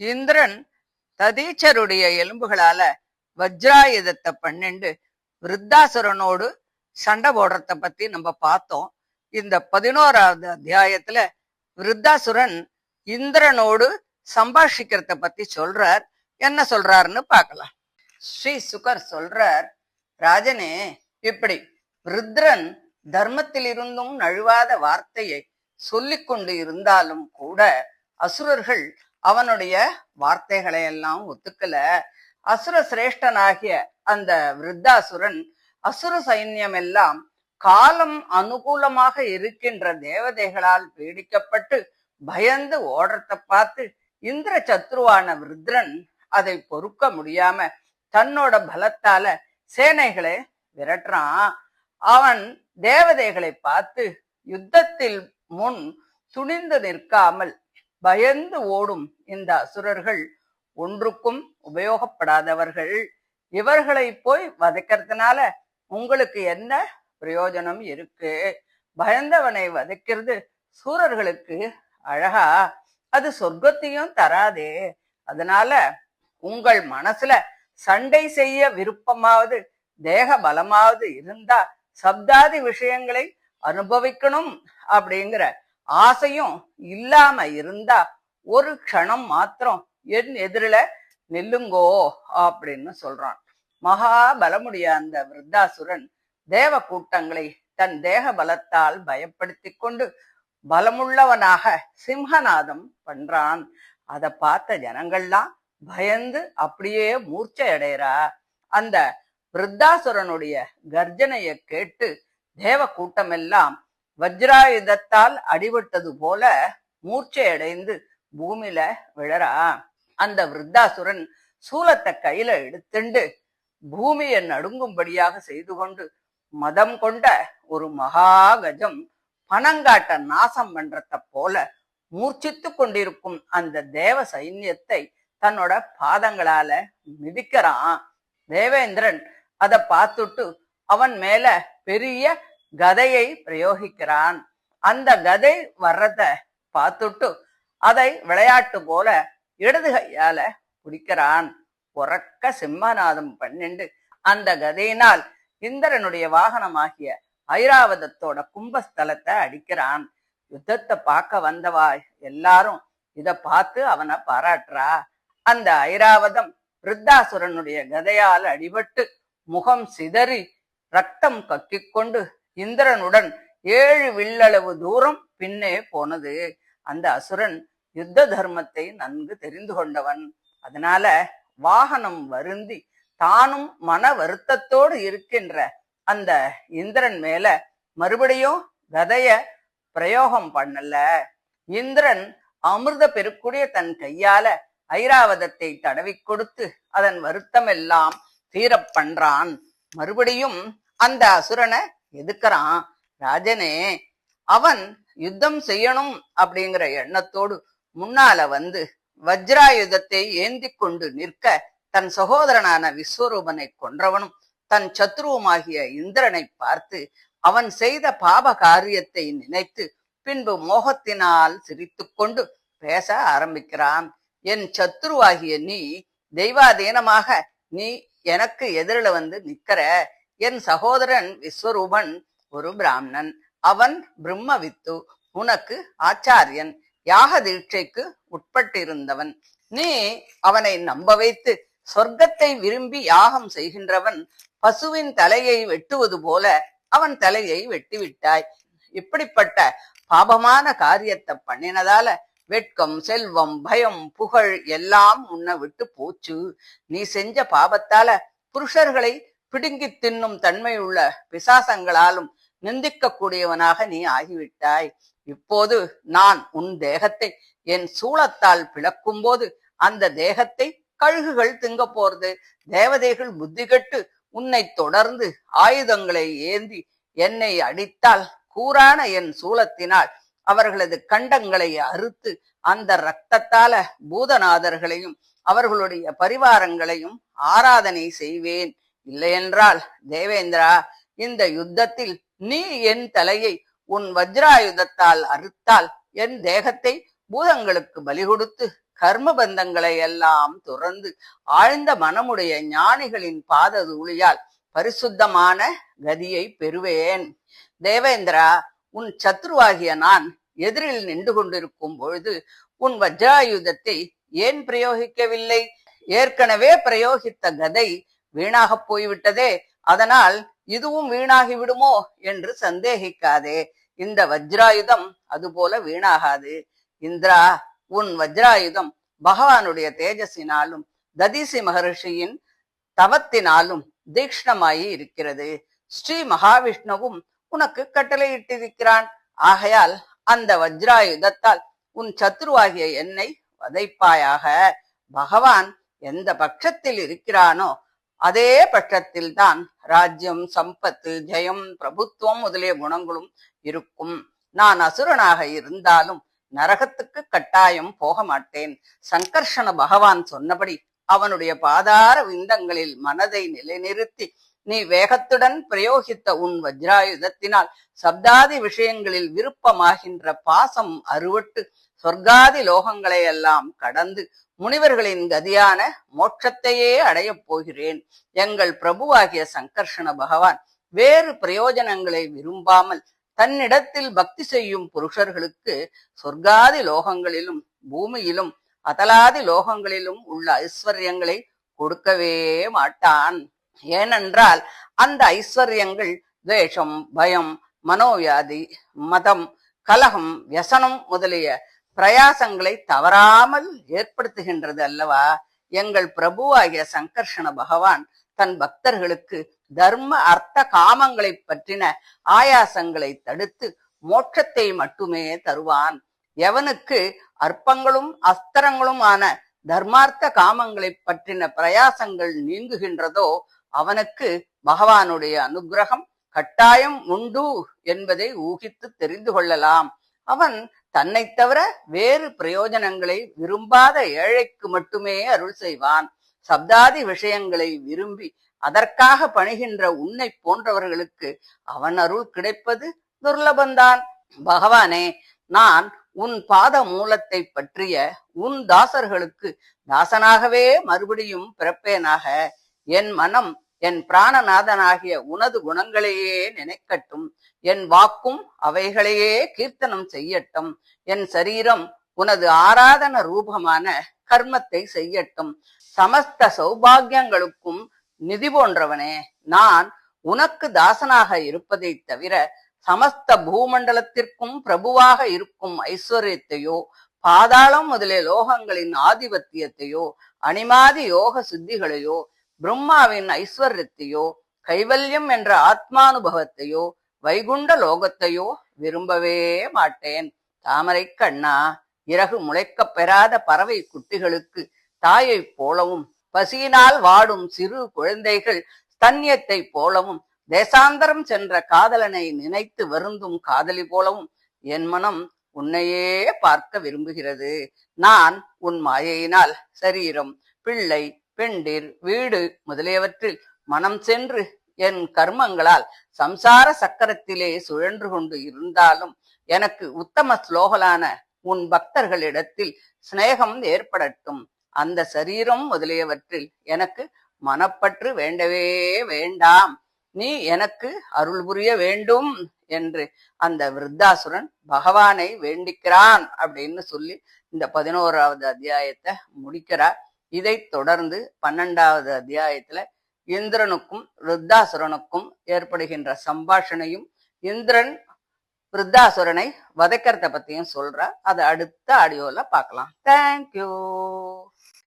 இந்திரன் ததீச்சருடைய எலும்புகளால வஜ்ராயுதத்தை பன்னெண்டு விருத்தாசுரனோடு சண்டை போடுறத பத்தி நம்ம பார்த்தோம். இந்த 11வது அத்தியாயத்துல விருத்தாசுரன் இந்திரனோடு சம்பாஷிக்கிறத பத்தி சொல்றார். என்ன சொல்றாருன்னு பார்க்கலாம். ஸ்ரீ சுகர் சொல்றார், ராஜனே, இப்படி ருத்ரன் தர்மத்தில் இருந்தும் நழுவாத வார்த்தையை சொல்லிக் கொண்டு இருந்தாலும் கூட அசுரர்கள் அவனுடைய வார்த்தைகளை எல்லாம் ஒத்துக்கல. அசுர சிரேஷ்டனாகிய அந்த விருத்தாசுரன் அசுர சைன்யம் எல்லாம் காலம் அனுகூலமாக இருக்கின்ற தேவதைகளால் பீடிக்கப்பட்டு பயந்து ஓடுறத பார்த்து இந்திர சத்ருவான விருத்ரன் அதை பொறுக்க முடியாம தன்னோட பலத்தால சேனைகளை விரட்டுறான். அவன் தேவதைகளை பார்த்து யுத்தத்தில் முன் துணிந்து நிற்காமல் பயந்து ஓடும் இந்த அசுரர்கள் ஒன்றுக்கும் உபயோகப்படாதவர்கள். இவர்களை போய் வதைக்கிறதுனால உங்களுக்கு என்ன பிரயோஜனம் இருக்கு? பயந்தவனை வதைக்கிறது சூரர்களுக்கு அழகா? அது சொர்க்கத்தையும் தராதே. அதனால உங்கள் மனசுல சண்டை செய்ய விருப்பமாவது தேக பலமாவது இருந்தா சப்தாதி விஷயங்களை அனுபவிக்கணும் அப்படிங்கிற ஆசையும் இல்லாம இருந்தா ஒரு க்ஷணம் மாத்திரம் என் எதிரில நில்லுங்கோ அப்படின்னு சொல்றான். மகாபலமுடைய அந்த விருத்தாசுரன் தேவ கூட்டங்களை தன் தேக பலத்தால் பயப்படுத்தி கொண்டு பலமுள்ளவனாக சிம்ஹநாதம் பண்றான். அதை பார்த்த ஜனங்கள்லாம் பயந்து அப்படியே மூர்ச்சை அடைறா. அந்த விருத்தாசுரனுடைய கர்ஜனையை கேட்டு தேவ கூட்டமெல்லாம் வஜ்ராயுதத்தால் அடிபட்டது போல மூர்ச்சை அடைந்து பூமியில விழறா. அந்த விருத்தாசுரன் சூலத்தை கையில எடுத்துண்டு பூமியை நடுங்கும்படியாக செய்து கொண்டு மதம் கொண்ட ஒரு மகாகஜம் பனங்காட்ட நாசம் பண்றத போல மூர்ச்சித்து கொண்டிருக்கும் அந்த தேவ சைன்யத்தை தன்னோட பாதங்களால மிதிக்கிறான். தேவேந்திரன் அதை பார்த்துட்டு அவன் மேல பெரிய கதையை பிரயோகிக்கிறான். அந்த கதை வர்றத பார்த்துட்டு அதை விளையாட்டு போல இடது கையால பிடிக்கிறான். உறக்க சிம்மநாதம் பன்னெண்டு அந்த கதையினால் இந்திரனுடைய வாகனமாகிய ஐராவதத்தோட கும்பஸ்தலத்தை அடிக்கிறான். யுத்தத்தை பார்க்க வந்தவா எல்லாரும் இத பார்த்து அவனை பாராட்டுறா. அந்த ஐராவதம் விருத்தாசுரனுடைய கதையால் அடிபட்டு முகம் சிதறி ரத்தம் கக்கிக்கொண்டு இந்திரனுடன் 7 வில்லளவு தூரம் பின்னே போனது. அந்த அசுரன் யுத்த தர்மத்தை நன்கு தெரிந்து கொண்டவன். அதனால வாகனம் வருந்தி தானும் மன வருத்தத்தோடு இருக்கின்ற அந்த இந்திரன் மேல மறுபடியும் கதைய பிரயோகம் பண்ணல. இந்திரன் அமிர்த பெருக்குடைய தன் கையால ஐராவதத்தை தடவி கொடுத்து அதன் வருத்தம் எல்லாம் தீரப் பண்றான். மறுபடியும் அந்த அசுரனை எதுக்குறான். ராஜனே, அவன் யுத்தம் செய்யணும் அப்படிங்கிற எண்ணத்தோடு முன்னால வந்து வஜ்ராயுதத்தை ஏந்தி கொண்டு நிற்க தன் சகோதரனான விஸ்வரூபனை கொன்றவனும் தன் சத்ருவுமாகிய இந்திரனை பார்த்து அவன் செய்த பாப காரியத்தை நினைத்து பின்பு மோகத்தினால் சிரித்து கொண்டு பேச ஆரம்பிக்கிறான். என் சத்ருவாகிய நீ தெய்வாதீனமாக நீ எனக்கு எதிரில வந்து நிக்கிற. என் சகோதரன் விஸ்வரூபன் ஒரு பிராமணன். அவன் பிரம்மவித்து, உனக்கு ஆச்சாரியன், யாக தீட்சைக்கு உட்பட்டிருந்தவன். நீ அவனை நம்ப வைத்து சொர்க்கத்தை விரும்பி யாகம் செய்கின்றவன் பசுவின் தலையை வெட்டுவது போல அவன் தலையை வெட்டிவிட்டாய். இப்படிப்பட்ட பாபமான காரியத்தை பண்ணினதால வெட்கம், செல்வம், பயம், புகழ் எல்லாம் உன்னை விட்டு போச்சு. நீ செஞ்ச பாபத்தால புருஷர்களை பிடுங்கி தின்னும் தன்மையுள்ள பிசாசங்களாலும் நிந்திக்க கூடியவனாக நீ ஆகிவிட்டாய். இப்போது நான் உன் தேகத்தை என் சூளத்தால் பிளக்கும் போது அந்த தேகத்தை கழுகுகள் திங்க போறது. தேவதைகள் புத்தி கெட்டு உன்னை தொடர்ந்து ஆயுதங்களை ஏந்தி என்னை அடித்தால் கூரான என் சூலத்தினால் அவர்களது கண்டங்களை அறுத்து அந்த இரத்தத்தால பூதநாதர்களையும் அவர்களுடைய பரிவாரங்களையும் ஆராதனை செய்வேன். இல்லையென்றால் தேவேந்திரா, இந்த யுத்தத்தில் நீ என் தலையை உன் வஜ்ராயுதத்தால் அறுத்தால் என் தேகத்தை பூதங்களுக்கு பலி கொடுத்து கர்ம பந்தங்களை எல்லாம் துறந்து ஆழ்ந்த மனமுடைய ஞானிகளின் பாத தூளியால் பரிசுத்தமான கதியை பெறுவேன். தேவேந்திரா, உன் சத்ருவாகிய நான் எதிரில் நின்று கொண்டிருக்கும் பொழுது உன் வஜ்ராயுதத்தை ஏன் பிரயோகிக்கவில்லை? ஏற்கனவே பிரயோகித்த கதை வீணாக போய்விட்டதே, அதனால் இதுவும் வீணாகி விடுமோ என்று சந்தேகிக்காதே. இந்த வஜ்ராயுதம் அதுபோல வீணாகாது. இந்திரா, உன் வஜ்ராயுதம் பகவானுடைய தேஜஸினாலும் ததிசி மகர்ஷியின் தவத்தினாலும் தீக்ஷ்ணமாயி இருக்கிறது. ஸ்ரீ மகாவிஷ்ணுவும் உனக்கு கட்டளையிட்டிருக்கிறான். ஆகையால் அந்த வஜ்ராயுதத்தால் உன் சத்ருவாகிய என்னை வதைப்பாயாக. பகவான் எந்த பட்சத்தில் இருக்கிறானோ அதே பட்சத்தில் தான் ராஜ்யம், சம்பத்து, ஜெயம், பிரபுத்துவம் முதலிய குணங்களும் இருக்கும். நான் அசுரனாக இருந்தாலும் நரகத்துக்கு கட்டாயம் போக மாட்டேன். சங்கர்ஷண பகவான் சொன்னபடி அவனுடைய பாதார விந்தங்களில் மனதை நிலைநிறுத்தி நீ வேகத்துடன் பிரயோகித்த உன் வஜ்ராயுதத்தினால் சப்தாதி விஷயங்களில் விருப்பமாகின்ற பாசம் அறுவட்டு சொர்க்காதி லோகங்களை எல்லாம் கடந்து முனிவர்களின் கதியான மோட்சத்தையே அடையப் போகிறேன். எங்கள் பிரபுவாகிய சங்கர்ஷண பகவான் வேறு பிரயோஜனங்களை விரும்பாமல் தன்னிடத்தில் பக்தி செய்யும் புருஷர்களுக்கு சொர்க்காதி லோகங்களிலும் பூமியிலும் அதலாதி லோகங்களிலும் உள்ள ஐஸ்வர்யங்களை கொடுக்கவே மாட்டான். ஏனென்றால் அந்த ஐஸ்வர்யங்கள் துவேஷம், பயம், மனோவியாதி, மதம், கலகம், வியசனம் முதலிய பிரயாசங்களை தவறாமல் ஏற்படுத்துகின்றது அல்லவா? எங்கள் பிரபுவாகிய சங்கர்ஷண பகவான் தன் பக்தர்களுக்கு தர்ம அர்த்த காமங்களை பற்றின ஆயாசங்களை தடுத்து மோட்சத்தை மட்டுமே தருவான். எவனுக்கு அற்பங்களும் அஸ்திரங்களுமான தர்மார்த்த காமங்களை பற்றின பிரயாசங்கள் நீங்குகின்றதோ அவனுக்கு பகவானுடைய அனுகிரகம் கட்டாயம் உண்டு என்பதை ஊகித்து தெரிந்து கொள்ளலாம். அவன் தன்னை தவிர வேறு பிரயோஜனங்களை விரும்பாத ஏழைக்கு மட்டுமே அருள் செய்வான். சப்தாதி விஷயங்களை விரும்பி அதற்காக பணிகின்ற உன்னை போன்றவர்களுக்கு அவன் அருள் கிடைப்பது துர்லபந்தான். பகவானே, நான் உன் பாத மூலத்தை பற்றிய உன் தாசர்களுக்கு தாசனாகவே மறுபடியும் பிறப்பேனாக. என் மனம் என் பிராணநாதனாகிய உனது குணங்களையே நினைக்கட்டும். என் வாக்கும் அவைகளையே கீர்த்தனம் செய்யட்டும். என் சரீரம் உனது ஆராதன ரூபமான கர்மத்தை செய்யட்டும். சமஸ்த சௌபாகியங்களுக்கும் நிதி போன்றவனே, நான் உனக்கு தாசனாக இருப்பதை தவிர சமஸ்த பூமண்டலத்திற்கும் பிரபுவாக இருக்கும் ஐஸ்வர்யத்தையோ பாதாளம் முதலிய லோகங்களின் ஆதிபத்தியத்தையோ அனிமாதி யோக சித்திகளையோ பிரம்மாவின் ஐஸ்வர்யத்தையோ கைவல்யம் என்ற ஆத்மானுபவத்தையோ வைகுண்ட லோகத்தையோ விரும்பவே மாட்டேன். தாமரை கண்ணா, இறகு முளைக்கப் பெறாத பறவை குட்டிகளுக்கு தாயை போலவும் பசியினால் வாடும் சிறு குழந்தைகள் ஸ்தன்யத்தை போலவும் தேசாந்தரம் சென்ற காதலனை நினைத்து வருந்தும் காதலி போலவும் என் மனம் உன்னையே பார்க்க விரும்புகிறது. நான் உன் மாயையினால் சரீரம், பிள்ளை, பெண்டிர், வீடு முதலியவற்றில் மனம் சென்று என் கர்மங்களால் சம்சார சக்கரத்திலே சுழன்று கொண்டு இருந்தாலும் எனக்கு உத்தம ஸ்லோகலான உன் பக்தர்களிடத்தில் சிநேகம் ஏற்படட்டும். அந்த சரீரம் முதலியவற்றில் எனக்கு மனப்பற்று வேண்டவே வேண்டாம். நீ எனக்கு அருள் புரிய வேண்டும் என்று அந்த விருத்தாசுரன் பகவானை வேண்டிக்கிறான் அப்படின்னு சொல்லி இந்த 11வது அத்தியாயத்தை முடிக்கிறார். இதை தொடர்ந்து 12வது அத்தியாயத்துல இந்திரனுக்கும் விருத்தாசுரனுக்கும் ஏற்படுகின்ற சம்பாஷணையும் இந்திரன் விருத்தாசுரனை வதைக்கிறத பத்தியும் சொல்ற. அதை அடுத்த ஆடியோல பார்க்கலாம். தேங்க்யூ.